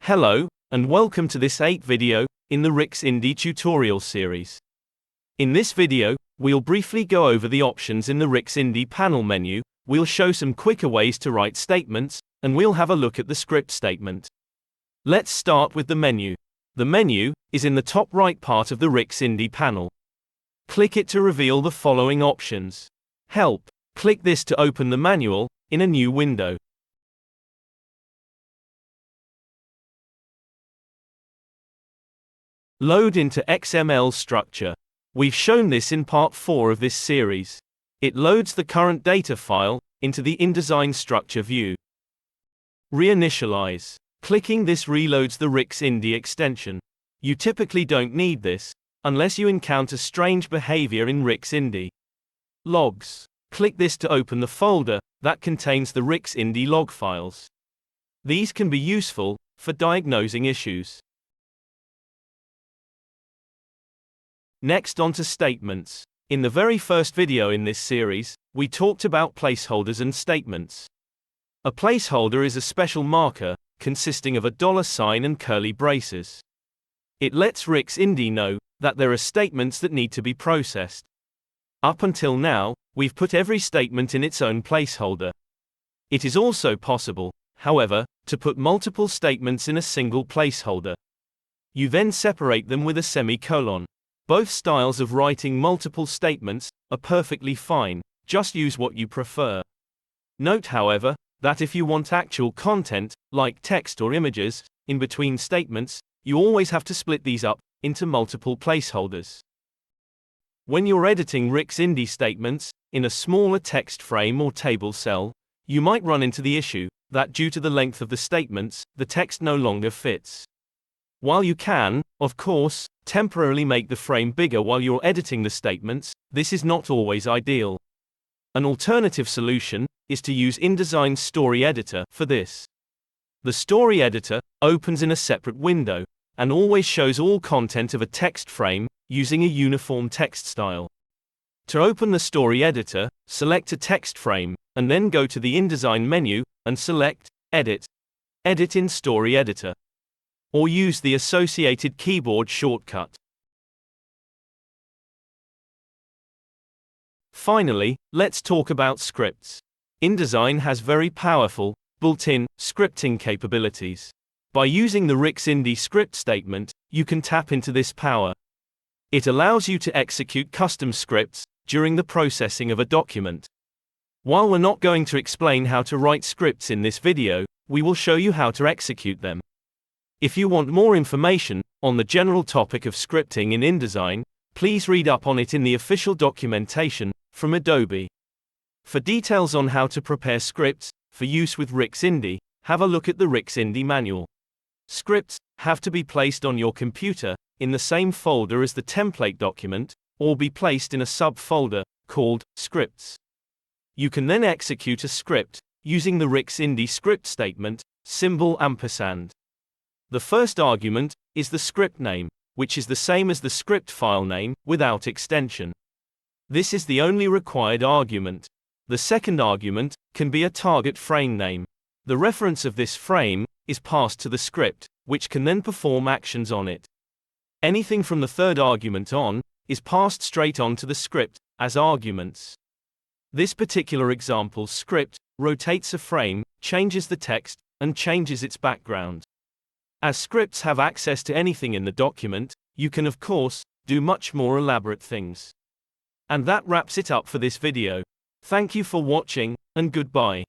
Hello, and welcome to this 8th video in the Rxindi tutorial series. In this video, we'll briefly go over the options in the Rxindi panel menu, we'll show some quicker ways to write statements, and we'll have a look at the script statement. Let's start with the menu. The menu is in the top right part of the Rxindi panel. Click it to reveal the following options. Help. Click this to open the manual in a new window. Load into XML structure. We've shown this in part 4 of this series. It loads the current data file into the InDesign structure view. Reinitialize. Clicking this reloads the Rxindi extension. You typically don't need this, unless you encounter strange behavior in Rxindi. Logs. Click this to open the folder that contains the Rxindi log files. These can be useful for diagnosing issues. Next, on to statements. In the very first video in this series, we talked about placeholders and statements. A placeholder is a special marker consisting of a $sign and curly braces. It lets Rxindi know that there are statements that need to be processed. Up until now, we've put every statement in its own placeholder. It is also possible, however, to put multiple statements in a single placeholder. You then separate them with a semicolon. Both styles of writing multiple statements are perfectly fine, just use what you prefer. Note, however, that if you want actual content, like text or images, in between statements, you always have to split these up into multiple placeholders. When you're editing Rxindi statements in a smaller text frame or table cell, you might run into the issue that due to the length of the statements, the text no longer fits. While you can, of course, temporarily make the frame bigger while you're editing the statements, this is not always ideal. An alternative solution is to use InDesign's Story Editor for this. The Story Editor opens in a separate window and always shows all content of a text frame using a uniform text style. To open the Story Editor, select a text frame, and then go to the InDesign menu and select Edit. Edit in Story Editor. Or use the associated keyboard shortcut. Finally, let's talk about scripts. InDesign has very powerful, built-in, scripting capabilities. By using the Rxindi script statement, you can tap into this power. It allows you to execute custom scripts during the processing of a document. While we're not going to explain how to write scripts in this video, we will show you how to execute them. If you want more information on the general topic of scripting in InDesign, please read up on it in the official documentation from Adobe. For details on how to prepare scripts for use with Rxindi, have a look at the Rxindi manual. Scripts have to be placed on your computer in the same folder as the template document, or be placed in a subfolder called Scripts. You can then execute a script using the Rxindi script statement, #. The first argument is the script name, which is the same as the script file name, without extension. This is the only required argument. The second argument can be a target frame name. The reference of this frame is passed to the script, which can then perform actions on it. Anything from the third argument on is passed straight on to the script as arguments. This particular example script rotates a frame, changes the text, and changes its background. As scripts have access to anything in the document, you can of course do much more elaborate things. And that wraps it up for this video. Thank you for watching, and goodbye.